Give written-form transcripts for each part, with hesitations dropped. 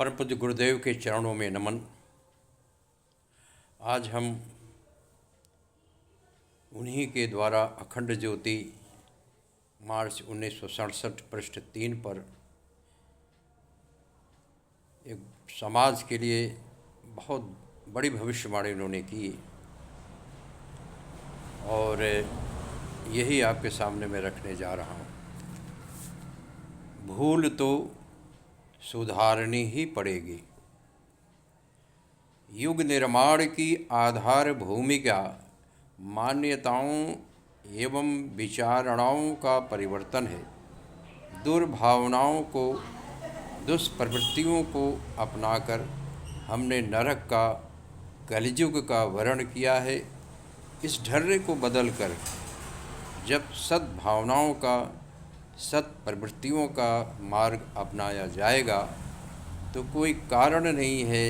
परम पूज्य गुरुदेव के चरणों में नमन। आज हम उन्हीं के द्वारा अखंड ज्योति मार्च 1967 पृष्ठ 3 पर एक समाज के लिए बहुत बड़ी भविष्यवाणी उन्होंने की और यही आपके सामने मैं रखने जा रहा हूँ। भूल तो सुधारनी ही पड़ेगी। युग निर्माण की आधार भूमिका मान्यताओं एवं विचारणाओं का परिवर्तन है। दुर्भावनाओं को, दुष्प्रवृत्तियों को अपनाकर हमने नरक का, कलियुग का वर्ण किया है। इस ढर्रे को बदलकर जब सद्भावनाओं का, सत्प्रवृत्तियों का मार्ग अपनाया जाएगा तो कोई कारण नहीं है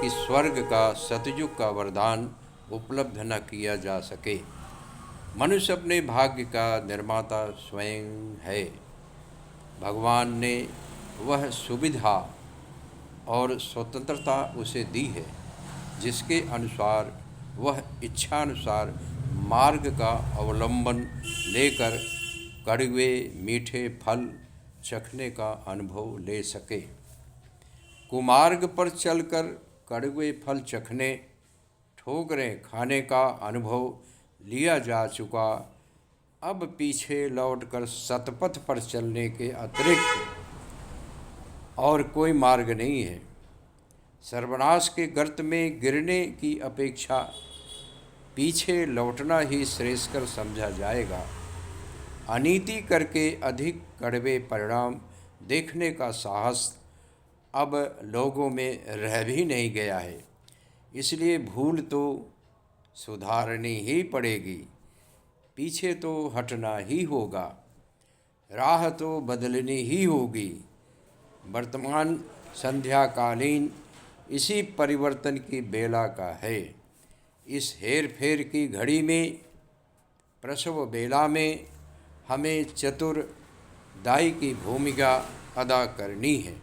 कि स्वर्ग का, सतयुग का वरदान उपलब्ध न किया जा सके। मनुष्य अपने भाग्य का निर्माता स्वयं है। भगवान ने वह सुविधा और स्वतंत्रता उसे दी है जिसके अनुसार वह इच्छानुसार मार्ग का अवलंबन लेकर कड़वे मीठे फल चखने का अनुभव ले सके। कुमार्ग पर चलकर कड़वे फल चखने, ठोकरें खाने का अनुभव लिया जा चुका। अब पीछे लौटकर सतपथ पर चलने के अतिरिक्त और कोई मार्ग नहीं है। सर्वनाश के गर्त में गिरने की अपेक्षा पीछे लौटना ही श्रेयस्कर समझा जाएगा। अनीति करके अधिक कड़वे परिणाम देखने का साहस अब लोगों में रह भी नहीं गया है। इसलिए भूल तो सुधारनी ही पड़ेगी, पीछे तो हटना ही होगा, राह तो बदलनी ही होगी। वर्तमान संध्याकालीन इसी परिवर्तन की बेला का है। इस हेर फेर की घड़ी में, प्रसव बेला में हमें चतुर दाई की भूमिका अदा करनी है।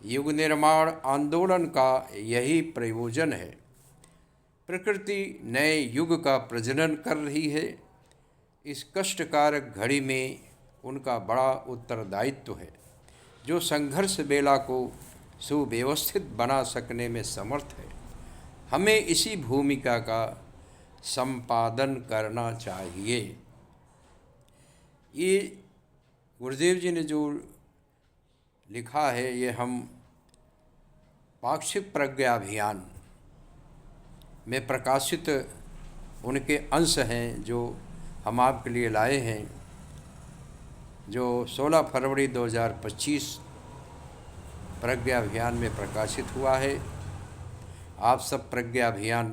युग निर्माण आंदोलन का यही प्रयोजन है। प्रकृति नए युग का प्रजनन कर रही है। इस कष्टकारक घड़ी में उनका बड़ा उत्तरदायित्व है, जो संघर्ष बेला को सुव्यवस्थित बना सकने में समर्थ है। हमें इसी भूमिका का संपादन करना चाहिए। ये गुरुदेव जी ने जो लिखा है, ये हम पाक्षिक प्रज्ञा अभियान में प्रकाशित उनके अंश हैं जो हम आपके लिए लाए हैं, जो 16 फरवरी 2025 प्रज्ञा अभियान में प्रकाशित हुआ है। आप सब प्रज्ञा अभियान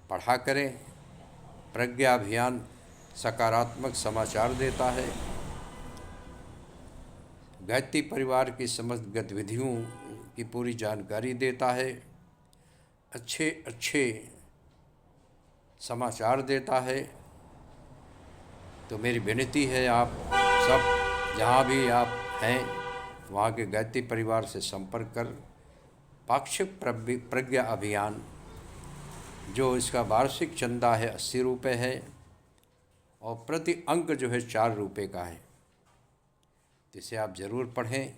पढ़ा करें। प्रज्ञा अभियान सकारात्मक समाचार देता है। गायत्री परिवार की समस्त गतिविधियों की पूरी जानकारी देता है। अच्छे अच्छे समाचार देता है। तो मेरी विनती है, आप सब जहाँ भी आप हैं वहाँ के गायत्री परिवार से संपर्क कर पाक्षिक प्रज्ञा अभियान, जो इसका वार्षिक चंदा है 80 रुपये है और प्रति अंक जो है 4 रुपये का है। तो इसे आप ज़रूर पढ़ें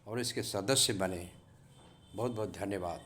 और इसके सदस्य बनें। बहुत बहुत धन्यवाद।